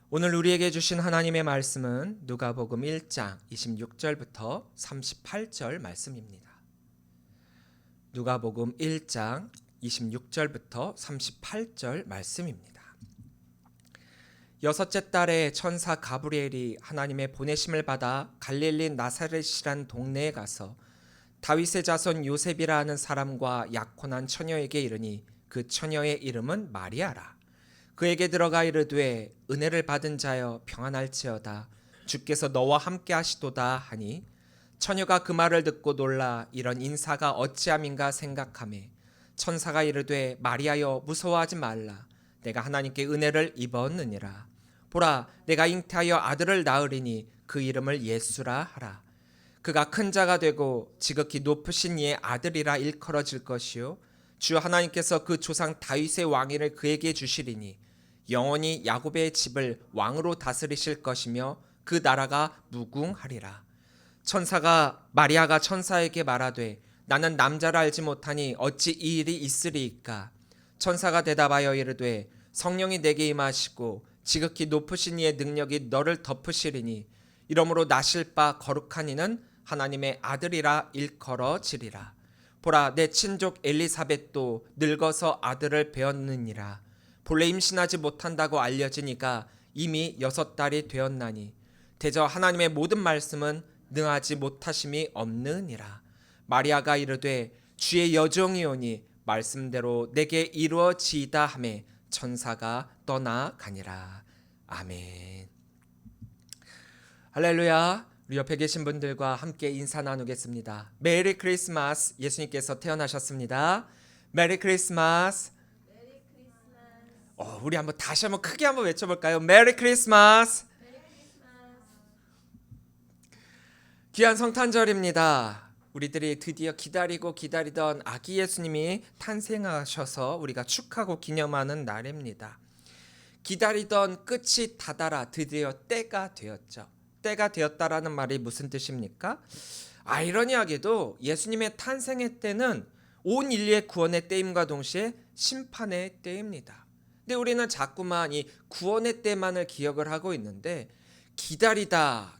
오늘 우리에게 주신 하나님의 말씀은 누가복음 1장 26절부터 38절 말씀입니다. 누가복음 1장 26절부터 38절 말씀입니다. 여섯째 달에 천사 가브리엘이 하나님의 보내심을 받아 갈릴리 나사렛이란 동네에 가서 다윗의 자손 요셉이라 하는 사람과 약혼한 처녀에게 이르니 그 처녀의 이름은 마리아라. 그에게 들어가 이르되 은혜를 받은 자여 평안할지어다 주께서 너와 함께 하시도다 하니 처녀가 그 말을 듣고 놀라 이런 인사가 어찌함인가 생각하매 천사가 이르되 마리아여 무서워하지 말라 내가 하나님께 은혜를 입었느니라. 보라 내가 잉태하여 아들을 낳으리니 그 이름을 예수라 하라. 그가 큰 자가 되고 지극히 높으신 이의 아들이라 일컬어질 것이요 주 하나님께서 그 조상 다윗의 왕위를 그에게 주시리니 영원히 야곱의 집을 왕으로 다스리실 것이며 그 나라가 무궁하리라. 천사가 마리아가 천사에게 말하되 나는 남자를 알지 못하니 어찌 이 일이 있으리이까. 천사가 대답하여 이르되 성령이 내게 임하시고 지극히 높으신 이의 능력이 너를 덮으시리니 이러므로 나실 바 거룩한 이는 하나님의 아들이라 일컬어지리라. 보라 내 친족 엘리사벳도 늙어서 아들을 배었느니라. 본래 임신하지 못한다고 알려지니까 이미 6달이 되었나니 대저 하나님의 모든 말씀은 능하지 못하심이 없느니라. 마리아가 이르되 주의 여종이오니 말씀대로 내게 이루어지이다 하매 천사가 떠나가니라. 아멘. 할렐루야. 우리 옆에 계신 분들과 함께 인사 나누겠습니다. 메리 크리스마스. 예수님께서 태어나셨습니다. 메리 크리스마스. 우리 다시 한번 크게 한번 외쳐볼까요? 메리 크리스마스. 귀한 성탄절입니다. 우리들이 드디어 기다리고 기다리던 아기 예수님이 탄생하셔서 우리가 축하하고 기념하는 날입니다. 기다리던 끝이 다다라 드디어 때가 되었죠. 때가 되었다라는 말이 무슨 뜻입니까? 아이러니하게도 예수님의 탄생의 때는 온 인류의 구원의 때임과 동시에 심판의 때입니다. 근데 우리는 자꾸만 이 구원의 때만을 기억을 하고 있는데 기다린다.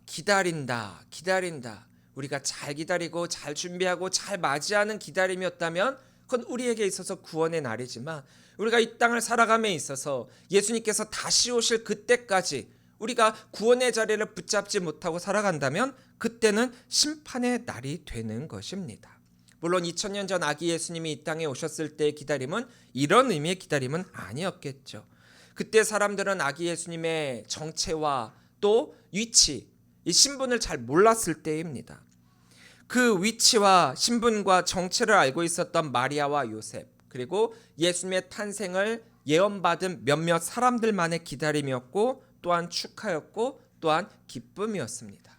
우리가 잘 기다리고 잘 준비하고 잘 맞이하는 기다림이었다면 그건 우리에게 있어서 구원의 날이지만 우리가 이 땅을 살아감에 있어서 예수님께서 다시 오실 그때까지 우리가 구원의 자리를 붙잡지 못하고 살아간다면 그때는 심판의 날이 되는 것입니다. 물론 2000년 전 아기 예수님이 이 땅에 오셨을 때의 기다림은 이런 의미의 기다림은 아니었겠죠. 그때 사람들은 아기 예수님의 정체와 또 위치, 이 신분을 잘 몰랐을 때입니다. 그 위치와 신분과 정체를 알고 있었던 마리아와 요셉, 그리고 예수님의 탄생을 예언받은 몇몇 사람들만의 기다림이었고 또한 축하였고 또한 기쁨이었습니다.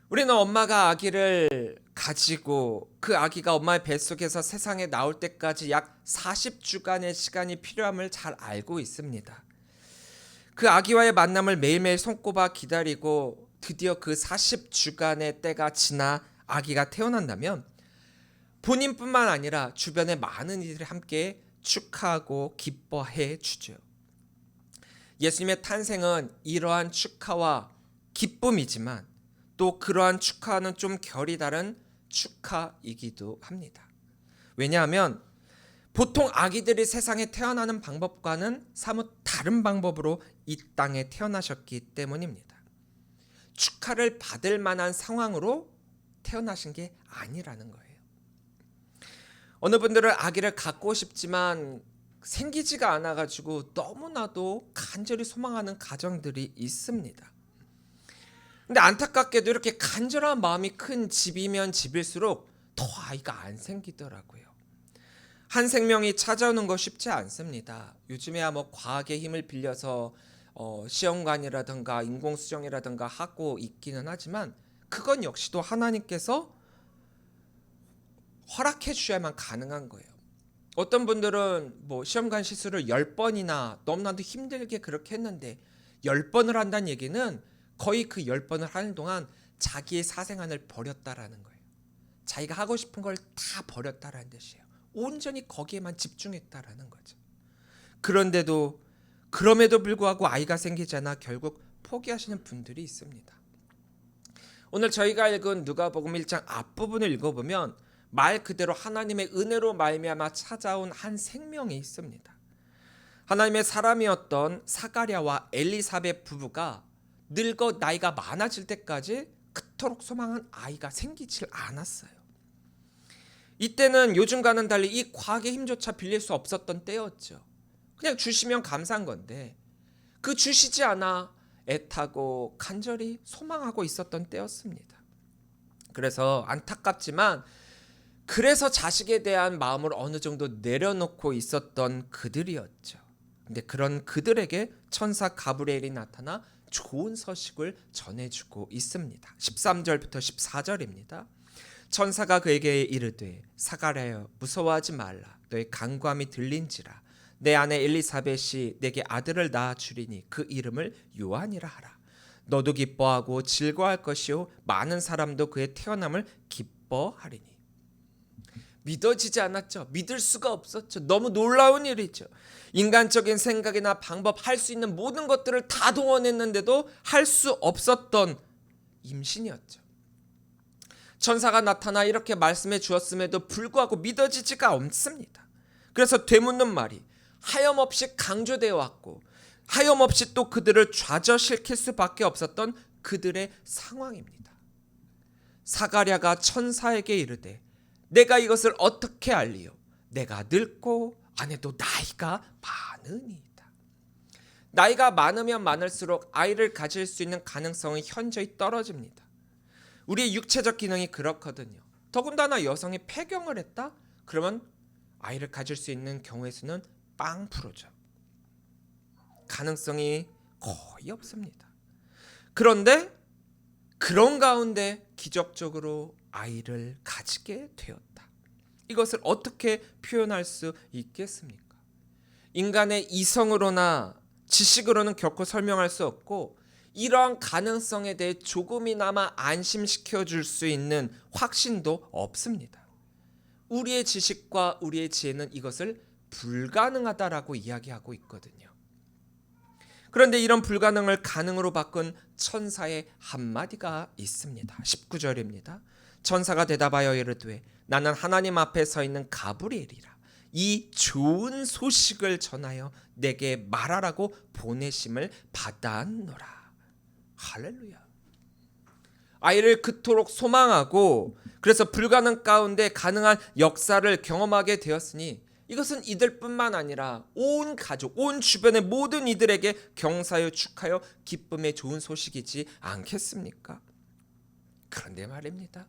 우리는 엄마가 아기를 가지고 그 아기가 엄마의 뱃속에서 세상에 나올 때까지 약 40주간의 시간이 필요함을 잘 알고 있습니다. 그 아기와의 만남을 매일매일 손꼽아 기다리고 드디어 그 40주간의 때가 지나 아기가 태어난다면 본인뿐만 아니라 주변의 많은 이들이 함께 축하하고 기뻐해 주죠. 예수님의 탄생은 이러한 축하와 기쁨이지만 또 그러한 축하는 좀 결이 다른 축하이기도 합니다. 왜냐하면 보통 아기들이 세상에 태어나는 방법과는 사뭇 다른 방법으로 이 땅에 태어나셨기 때문입니다. 축하를 받을 만한 상황으로 태어나신 게 아니라는 거예요. 어느 분들은 아기를 갖고 싶지만 생기지가 않아가지고 너무나도 간절히 소망하는 가정들이 있습니다. 근데 안타깝게도 이렇게 간절한 마음이 큰 집이면 집일수록 더 아이가 안 생기더라고요. 한 생명이 찾아오는 거 쉽지 않습니다. 요즘에야 과학의 힘을 빌려서 시험관이라든가 인공수정이라든가 하고 있기는 하지만 그건 역시도 하나님께서 허락해 주셔야만 가능한 거예요. 어떤 분들은 시험관 시술을 10번이나 너무나도 힘들게 그렇게 했는데 10번을 한다는 얘기는 거의 그 10번을 하는 동안 자기의 사생활을 버렸다라는 거예요. 자기가 하고 싶은 걸 다 버렸다라는 뜻이에요. 온전히 거기에만 집중했다라는 거죠. 그런데도 그럼에도 불구하고 아이가 생기지 않아 결국 포기하시는 분들이 있습니다. 오늘 저희가 읽은 누가복음 1장 앞부분을 읽어보면 말 그대로 하나님의 은혜로 말미암아 찾아온 한 생명이 있습니다. 하나님의 사람이었던 사가랴와 엘리사벳 부부가 늙어 나이가 많아질 때까지 그토록 소망한 아이가 생기질 않았어요. 이때는 요즘과는 달리 이 과학의 힘조차 빌릴 수 없었던 때였죠. 그냥 주시면 감사한 건데 그 주시지 않아 애타고 간절히 소망하고 있었던 때였습니다. 그래서 안타깝지만 그래서 자식에 대한 마음을 어느 정도 내려놓고 있었던 그들이었죠. 근데 그런 그들에게 천사 가브리엘이 나타나 좋은 소식을 전해주고 있습니다. 13절부터 14절입니다. 천사가 그에게 이르되 사가랴여 무서워하지 말라. 너의 간구함이 들린지라. 내 아내 엘리사벳이 내게 아들을 낳아 주리니 그 이름을 요한이라 하라. 너도 기뻐하고 즐거워할 것이요 많은 사람도 그의 태어남을 기뻐하리니. 믿어지지 않았죠. 믿을 수가 없었죠. 너무 놀라운 일이죠. 인간적인 생각이나 방법, 할 수 있는 모든 것들을 다 동원했는데도 할 수 없었던 임신이었죠. 천사가 나타나 이렇게 말씀해 주었음에도 불구하고 믿어지지가 않습니다. 그래서 되묻는 말이 하염없이 강조되어 왔고 하염없이 또 그들을 좌절시킬 수밖에 없었던 그들의 상황입니다. 사가랴가 천사에게 이르되 내가 이것을 어떻게 알리요? 내가 늙고 아내도 나이가 많으니이다. 나이가 많으면 많을수록 아이를 가질 수 있는 가능성이 현저히 떨어집니다. 우리의 육체적 기능이 그렇거든요. 더군다나 여성이 폐경을 했다? 그러면 아이를 가질 수 있는 경우의 수는 0%죠. 가능성이 거의 없습니다. 그런데 그런 가운데 기적적으로 아이를 가지게 되었다. 이것을 어떻게 표현할 수 있겠습니까? 인간의 이성으로나 지식으로는 결코 설명할 수 없고 이러한 가능성에 대해 조금이나마 안심시켜 줄 수 있는 확신도 없습니다. 우리의 지식과 우리의 지혜는 이것을 불가능하다라고 이야기하고 있거든요. 그런데 이런 불가능을 가능으로 바꾼 천사의 한마디가 있습니다. 19절입니다. 천사가 대답하여 이르되 나는 하나님 앞에 서 있는 가브리엘이라. 이 좋은 소식을 전하여 내게 말하라고 보내심을 받았노라. 할렐루야. 아이를 그토록 소망하고 그래서 불가능 가운데 가능한 역사를 경험하게 되었으니 이것은 이들뿐만 아니라 온 가족, 온 주변의 모든 이들에게 경사하여 축하여 기쁨의 좋은 소식이지 않겠습니까? 그런데 말입니다.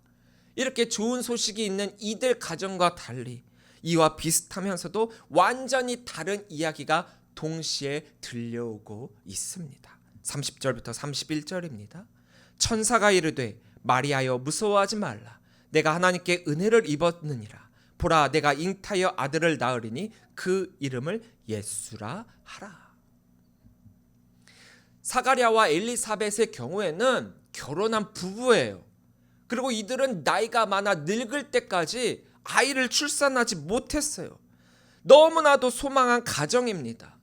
이렇게 좋은 소식이 있는 이들 가정과 달리 이와 비슷하면서도 완전히 다른 이야기가 동시에 들려오고 있습니다. 30절부터 31절입니다. 천사가 이르되 마리아여 무서워하지 말라. 내가 하나님께 은혜를 입었느니라. 보라 내가 잉타여 아들을 낳으리니 그 이름을 예수라 하라. 사가랴와 엘리사벳의 경우에는 결혼한 부부예요. 그리고 이들은 나이가 많아 늙을 때까지 아이를 출산하지 못했어요. 너무나도 소망한 가정입니다.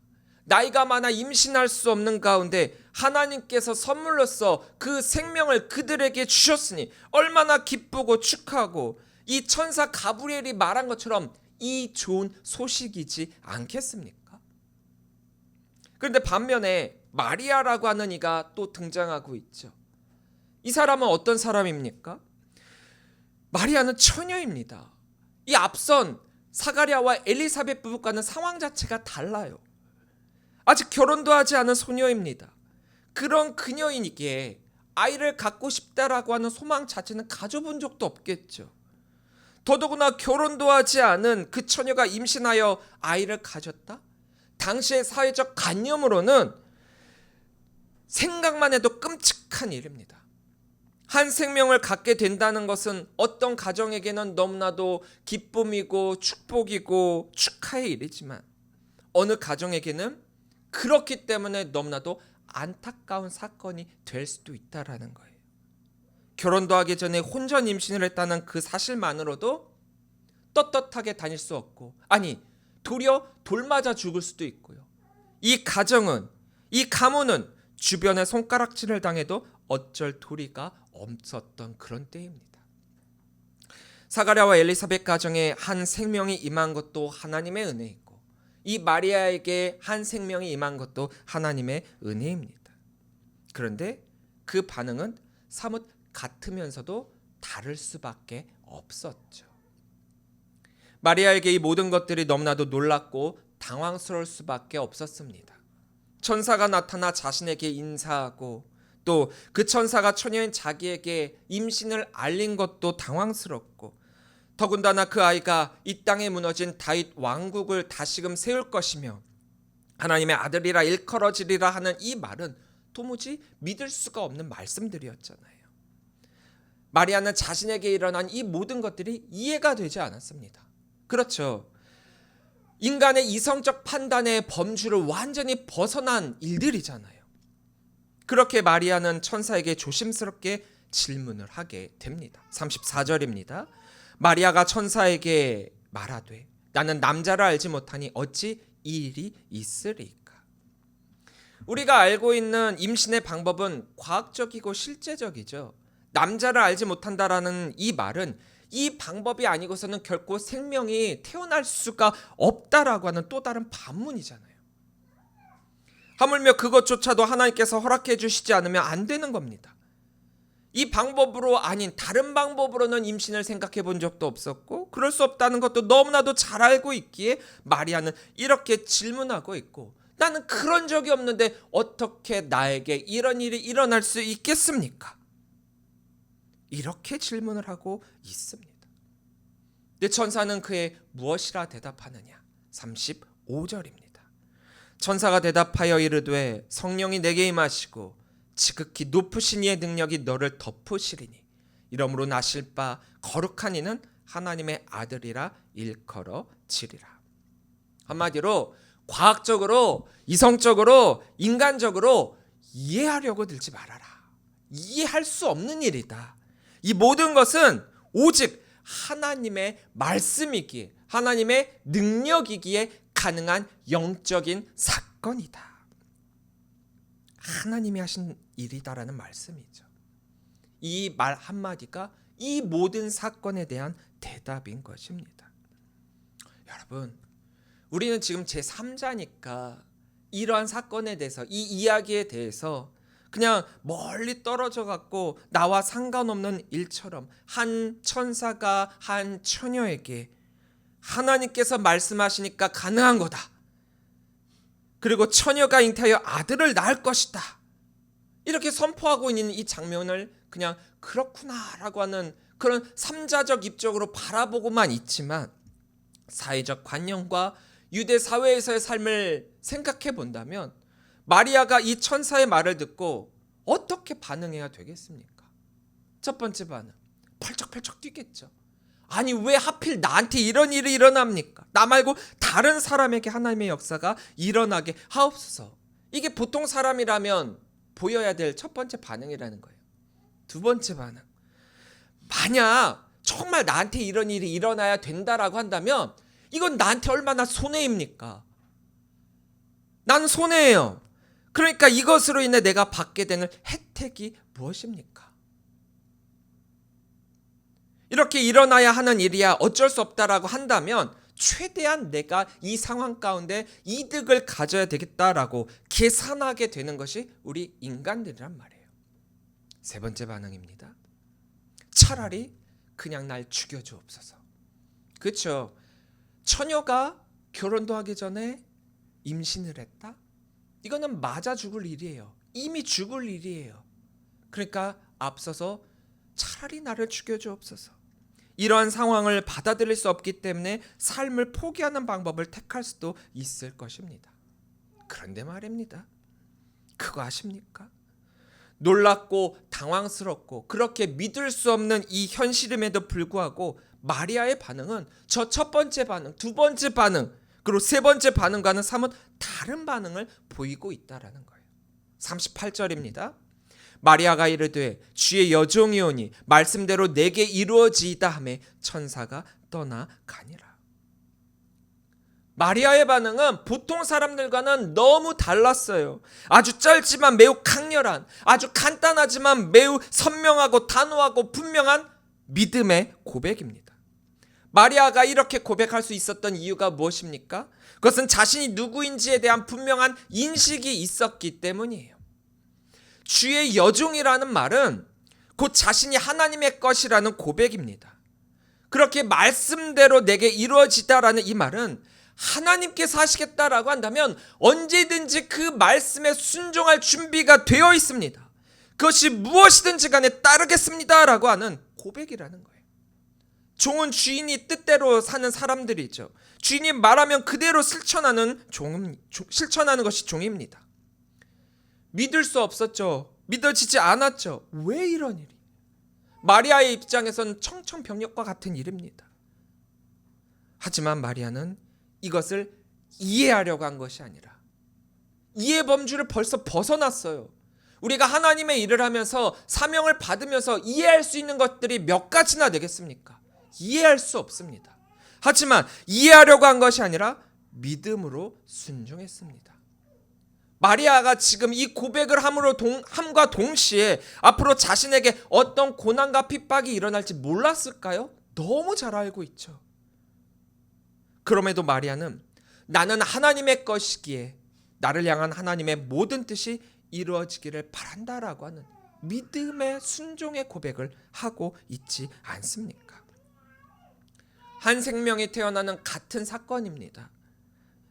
나이가 많아 임신할 수 없는 가운데 하나님께서 선물로서 그 생명을 그들에게 주셨으니 얼마나 기쁘고 축하하고 이 천사 가브리엘이 말한 것처럼 이 좋은 소식이지 않겠습니까? 그런데 반면에 마리아라고 하는 이가 또 등장하고 있죠. 이 사람은 어떤 사람입니까? 마리아는 처녀입니다. 이 앞선 사가랴와 엘리사벳 부부과는 상황 자체가 달라요. 아직 결혼도 하지 않은 소녀입니다. 그런 그녀이기에 아이를 갖고 싶다라고 하는 소망 자체는 가져본 적도 없겠죠. 더더구나 결혼도 하지 않은 그 처녀가 임신하여 아이를 가졌다? 당시의 사회적 관념으로는 생각만 해도 끔찍한 일입니다. 한 생명을 갖게 된다는 것은 어떤 가정에게는 너무나도 기쁨이고 축복이고 축하의 일이지만 어느 가정에게는 그렇기 때문에 너무나도 안타까운 사건이 될 수도 있다라는 거예요. 결혼도 하기 전에 혼전 임신을 했다는 그 사실만으로도 떳떳하게 다닐 수 없고, 아니 도리어 돌맞아 죽을 수도 있고요. 이 가정은, 이 가문은 주변에 손가락질을 당해도 어쩔 도리가 없었던 그런 때입니다. 사가랴와 엘리사벳 가정에 한 생명이 임한 것도 하나님의 은혜이고, 이 마리아에게 한 생명이 임한 것도 하나님의 은혜입니다. 그런데 그 반응은 사뭇 같으면서도 다를 수밖에 없었죠. 마리아에게 이 모든 것들이 너무나도 놀랍고 당황스러울 수밖에 없었습니다. 천사가 나타나 자신에게 인사하고 또 그 천사가 처녀인 자기에게 임신을 알린 것도 당황스럽고, 더군다나 그 아이가 이 땅에 무너진 다윗 왕국을 다시금 세울 것이며 하나님의 아들이라 일컬어지리라 하는 이 말은 도무지 믿을 수가 없는 말씀들이었잖아요. 마리아는 자신에게 일어난 이 모든 것들이 이해가 되지 않았습니다. 그렇죠. 인간의 이성적 판단의 범주를 완전히 벗어난 일들이잖아요. 그렇게 마리아는 천사에게 조심스럽게 질문을 하게 됩니다. 34절입니다. 마리아가 천사에게 말하되 나는 남자를 알지 못하니 어찌 이 일이 있으리까. 우리가 알고 있는 임신의 방법은 과학적이고 실제적이죠. 남자를 알지 못한다라는 이 말은 이 방법이 아니고서는 결코 생명이 태어날 수가 없다라고 하는 또 다른 반문이잖아요. 하물며 그것조차도 하나님께서 허락해 주시지 않으면 안 되는 겁니다. 이 방법으로 아닌 다른 방법으로는 임신을 생각해 본 적도 없었고 그럴 수 없다는 것도 너무나도 잘 알고 있기에 마리아는 이렇게 질문하고 있고, 나는 그런 적이 없는데 어떻게 나에게 이런 일이 일어날 수 있겠습니까? 이렇게 질문을 하고 있습니다. 근데 천사는 그의 무엇이라 대답하느냐? 35절입니다. 천사가 대답하여 이르되 성령이 내게 임하시고 지극히 높으신 이의 능력이 너를 덮으시리니 이러므로 나실 바 거룩한 이는 하나님의 아들이라 일컬어지리라. 한마디로 과학적으로, 이성적으로, 인간적으로 이해하려고 들지 말아라. 이해할 수 없는 일이다. 이 모든 것은 오직 하나님의 말씀이기에, 하나님의 능력이기에 가능한 영적인 사건이다. 하나님이 하신 일이다라는 말씀이죠. 이 말 한마디가 이 모든 사건에 대한 대답인 것입니다. 여러분, 우리는 지금 제3자니까 이러한 사건에 대해서, 이 이야기에 대해서 그냥 멀리 떨어져 갖고 나와 상관없는 일처럼 한 천사가 한 처녀에게 하나님께서 말씀하시니까 가능한 거다. 그리고 처녀가 잉태하여 아들을 낳을 것이다. 이렇게 선포하고 있는 이 장면을 그냥 그렇구나라고 하는 그런 삼자적 입장으로 바라보고만 있지만, 사회적 관념과 유대 사회에서의 삶을 생각해 본다면 마리아가 이 천사의 말을 듣고 어떻게 반응해야 되겠습니까? 첫 번째 반응, 펄쩍펄쩍 뛰겠죠. 아니 왜 하필 나한테 이런 일이 일어납니까? 나 말고 다른 사람에게 하나님의 역사가 일어나게 하옵소서. 이게 보통 사람이라면 보여야 될 첫 번째 반응이라는 거예요. 두 번째 반응, 만약 정말 나한테 이런 일이 일어나야 된다라고 한다면 이건 나한테 얼마나 손해입니까? 난 손해예요. 그러니까 이것으로 인해 내가 받게 되는 혜택이 무엇입니까? 이렇게 일어나야 하는 일이야 어쩔 수 없다라고 한다면 최대한 내가 이 상황 가운데 이득을 가져야 되겠다라고 계산하게 되는 것이 우리 인간들이란 말이에요. 세 번째 반응입니다. 차라리 그냥 날 죽여주옵소서. 그렇죠. 처녀가 결혼도 하기 전에 임신을 했다? 이거는 맞아 죽을 일이에요. 이미 죽을 일이에요. 그러니까 앞서서 차라리 나를 죽여주옵소서. 이러한 상황을 받아들일 수 없기 때문에 삶을 포기하는 방법을 택할 수도 있을 것입니다. 그런데 말입니다. 그거 아십니까? 놀랍고 당황스럽고 그렇게 믿을 수 없는 이 현실임에도 불구하고 마리아의 반응은 저 첫 번째 반응, 두 번째 반응, 그리고 세 번째 반응과는 사뭇 다른 반응을 보이고 있다라는 거예요. 38절입니다. 마리아가 이르되 주의 여종이오니 말씀대로 내게 이루어지이다 하매 천사가 떠나가니라. 마리아의 반응은 보통 사람들과는 너무 달랐어요. 아주 짧지만 매우 강렬한, 아주 간단하지만 매우 선명하고 단호하고 분명한 믿음의 고백입니다. 마리아가 이렇게 고백할 수 있었던 이유가 무엇입니까? 그것은 자신이 누구인지에 대한 분명한 인식이 있었기 때문이에요. 주의 여종이라는 말은 곧 자신이 하나님의 것이라는 고백입니다. 그렇게 말씀대로 내게 이루어지다라는 이 말은 하나님께서 하시겠다라고 한다면 언제든지 그 말씀에 순종할 준비가 되어 있습니다. 그것이 무엇이든지 간에 따르겠습니다라고 하는 고백이라는 거예요. 종은 주인이 뜻대로 사는 사람들이죠. 주인이 말하면 그대로 실천하는 것이 종입니다. 믿을 수 없었죠. 믿어지지 않았죠. 왜 이런 일이? 마리아의 입장에서는 청천벽력과 같은 일입니다. 하지만 마리아는 이것을 이해하려고 한 것이 아니라 이해 범주를 벌써 벗어났어요. 우리가 하나님의 일을 하면서 사명을 받으면서 이해할 수 있는 것들이 몇 가지나 되겠습니까? 이해할 수 없습니다. 하지만 이해하려고 한 것이 아니라 믿음으로 순종했습니다. 마리아가 지금 이 고백을 함과 동시에 앞으로 자신에게 어떤 고난과 핍박이 일어날지 몰랐을까요? 너무 잘 알고 있죠. 그럼에도 마리아는 나는 하나님의 것이기에 나를 향한 하나님의 모든 뜻이 이루어지기를 바란다라고 하는 믿음의 순종의 고백을 하고 있지 않습니까? 한 생명이 태어나는 같은 사건입니다.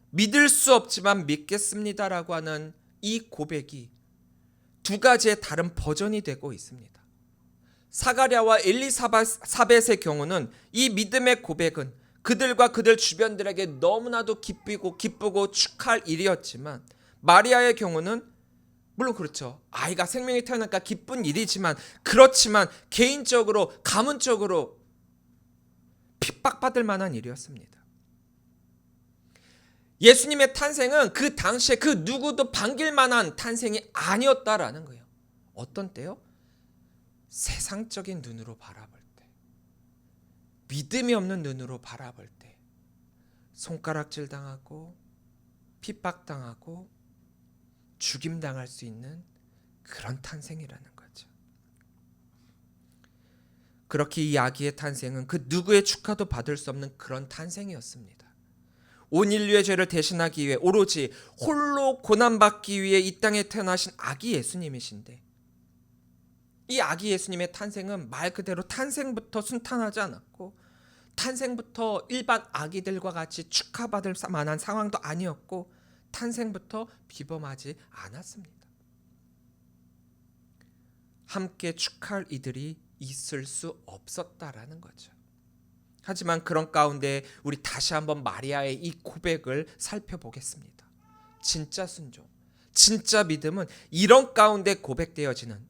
믿을 수 없지만 믿겠습니다라고 하는 이 고백이 두 가지의 다른 버전이 되고 있습니다. 사가랴와 엘리사벳의 경우는 이 믿음의 고백은 그들과 그들 주변들에게 너무나도 기쁘고 축하할 일이었지만, 마리아의 경우는 물론 그렇죠. 아이가 생명이 태어나니까 기쁜 일이지만, 그렇지만 개인적으로 가문적으로 핍박받을 만한 일이었습니다. 예수님의 탄생은 그 당시에 그 누구도 반길 만한 탄생이 아니었다라는 거예요. 어떤 때요? 세상적인 눈으로 바라볼 때, 믿음이 없는 눈으로 바라볼 때, 손가락질 당하고 핍박당하고 죽임당할 수 있는 그런 탄생이라는 거죠. 그렇게 이 아기의 탄생은 그 누구의 축하도 받을 수 없는 그런 탄생이었습니다. 온 인류의 죄를 대신하기 위해 오로지 홀로 고난받기 위해 이 땅에 태어나신 아기 예수님이신데, 이 아기 예수님의 탄생은 말 그대로 탄생부터 순탄하지 않았고, 탄생부터 일반 아기들과 같이 축하받을 만한 상황도 아니었고, 탄생부터 비범하지 않았습니다. 함께 축하할 이들이 있을 수 없었다라는 거죠. 하지만 그런 가운데 우리 다시 한번 마리아의 이 고백을 살펴보겠습니다. 진짜 순종, 진짜 믿음은 이런 가운데 고백되어지는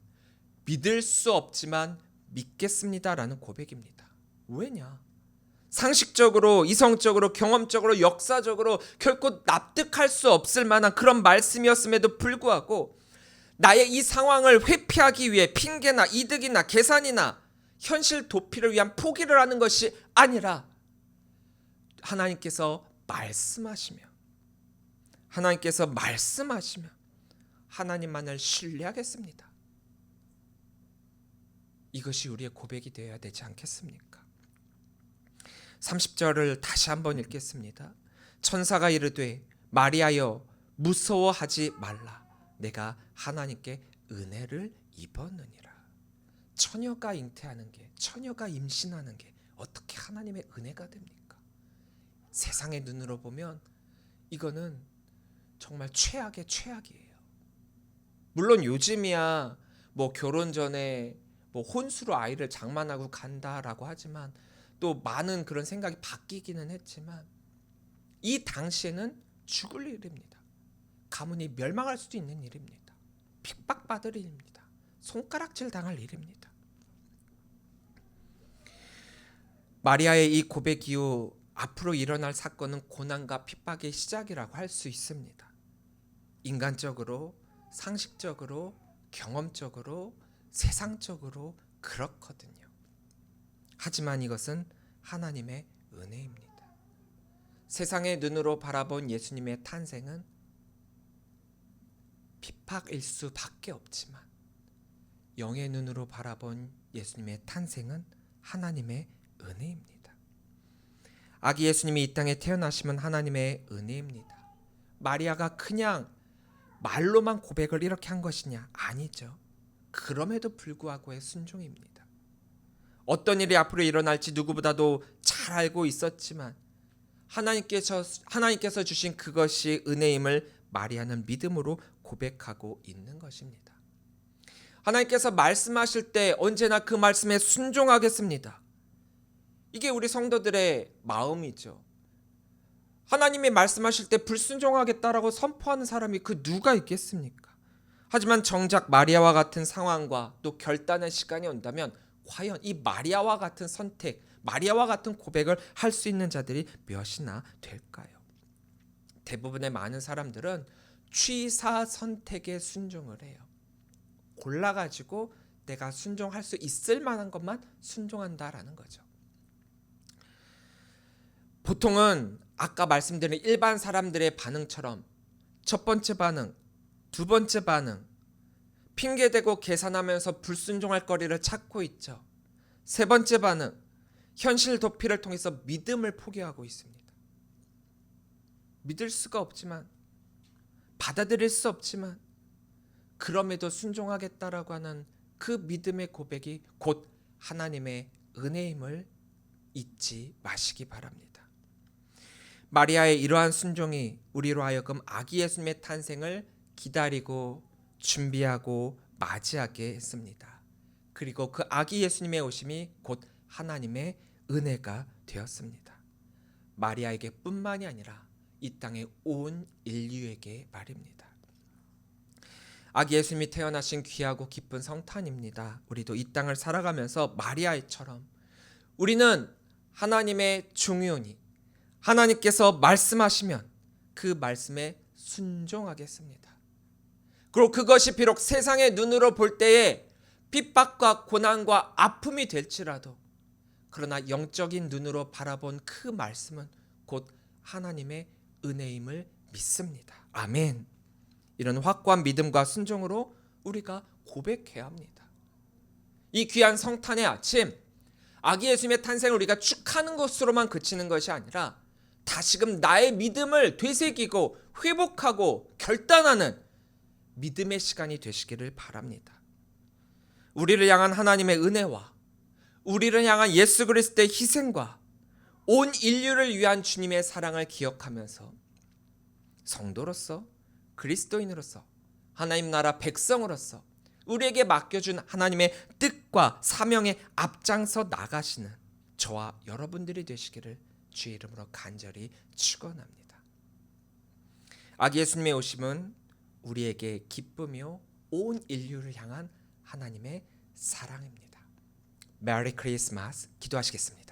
믿을 수 없지만 믿겠습니다라는 고백입니다. 왜냐? 상식적으로, 이성적으로, 경험적으로, 역사적으로 결코 납득할 수 없을 만한 그런 말씀이었음에도 불구하고 나의 이 상황을 회피하기 위해 핑계나 이득이나 계산이나 현실 도피를 위한 포기를 하는 것이 아니라 하나님께서 말씀하시며 하나님만을 신뢰하겠습니다. 이것이 우리의 고백이 되어야 되지 않겠습니까? 30절을 다시 한번 읽겠습니다. 천사가 이르되 마리아여 무서워하지 말라. 내가 하나님께 은혜를 입었느니라. 처녀가 잉태하는 게, 처녀가 임신하는 게 어떻게 하나님의 은혜가 됩니까? 세상의 눈으로 보면 이거는 정말 최악의 최악이에요. 물론 요즘이야 뭐 결혼 전에 뭐 혼수로 아이를 장만하고 간다라고 하지만, 또 많은 그런 생각이 바뀌기는 했지만, 이 당시에는 죽을 일입니다. 가문이 멸망할 수도 있는 일입니다. 핍박받을 일입니다. 손가락질 당할 일입니다. 마리아의 이 고백 이후 앞으로 일어날 사건은 고난과 핍박의 시작이라고 할 수 있습니다. 인간적으로, 상식적으로, 경험적으로, 세상적으로 그렇거든요. 하지만 이것은 하나님의 은혜입니다. 세상의 눈으로 바라본 예수님의 탄생은 핍박일 수밖에 없지만 영의 눈으로 바라본 예수님의 탄생은 하나님의 은혜입니다. 아기 예수님이 이 땅에 태어나심은 하나님의 은혜입니다. 마리아가 그냥 말로만 고백을 이렇게 한 것이냐? 아니죠. 그럼에도 불구하고의 순종입니다. 어떤 일이 앞으로 일어날지 누구보다도 잘 알고 있었지만 하나님께서 주신 그것이 은혜임을 마리아는 믿음으로 고백하고 있는 것입니다. 하나님께서 말씀하실 때 언제나 그 말씀에 순종하겠습니다. 이게 우리 성도들의 마음이죠. 하나님이 말씀하실 때 불순종하겠다라고 선포하는 사람이 그 누가 있겠습니까? 하지만 정작 마리아와 같은 상황과 또 결단의 시간이 온다면 과연 이 마리아와 같은 선택, 마리아와 같은 고백을 할 수 있는 자들이 몇이나 될까요? 대부분의 많은 사람들은 취사 선택에 순종을 해요. 골라가지고 내가 순종할 수 있을 만한 것만 순종한다라는 거죠. 보통은 아까 말씀드린 일반 사람들의 반응처럼 첫 번째 반응, 두 번째 반응, 핑계대고 계산하면서 불순종할 거리를 찾고 있죠. 세 번째 반응, 현실 도피를 통해서 믿음을 포기하고 있습니다. 믿을 수가 없지만, 받아들일 수 없지만 그럼에도 순종하겠다라고 하는 그 믿음의 고백이 곧 하나님의 은혜임을 잊지 마시기 바랍니다. 마리아의 이러한 순종이 우리로 하여금 아기 예수님의 탄생을 기다리고 준비하고 맞이하게 했습니다. 그리고 그 아기 예수님의 오심이 곧 하나님의 은혜가 되었습니다. 마리아에게 뿐만이 아니라 이 땅의 온 인류에게 말입니다. 아기 예수님이 태어나신 귀하고 기쁜 성탄입니다. 우리도 이 땅을 살아가면서 마리아처럼 우리는 하나님의 종이오니 하나님께서 말씀하시면 그 말씀에 순종하겠습니다. 그리고 그것이 비록 세상의 눈으로 볼 때에 핍박과 고난과 아픔이 될지라도 그러나 영적인 눈으로 바라본 그 말씀은 곧 하나님의 은혜임을 믿습니다. 아멘. 이런 확고한 믿음과 순종으로 우리가 고백해야 합니다. 이 귀한 성탄의 아침, 아기 예수님의 탄생을 우리가 축하하는 것으로만 그치는 것이 아니라 다시금 나의 믿음을 되새기고 회복하고 결단하는 믿음의 시간이 되시기를 바랍니다. 우리를 향한 하나님의 은혜와 우리를 향한 예수 그리스도의 희생과 온 인류를 위한 주님의 사랑을 기억하면서 성도로서 그리스도인으로서 하나님 나라 백성으로서 우리에게 맡겨준 하나님의 뜻과 사명에 앞장서 나가시는 저와 여러분들이 되시기를 주의 이름으로 간절히 축원합니다. 아기 예수님의 오심은 우리에게 기쁨이요 온 인류를 향한 하나님의 사랑입니다. 메리 크리스마스. 기도하시겠습니다.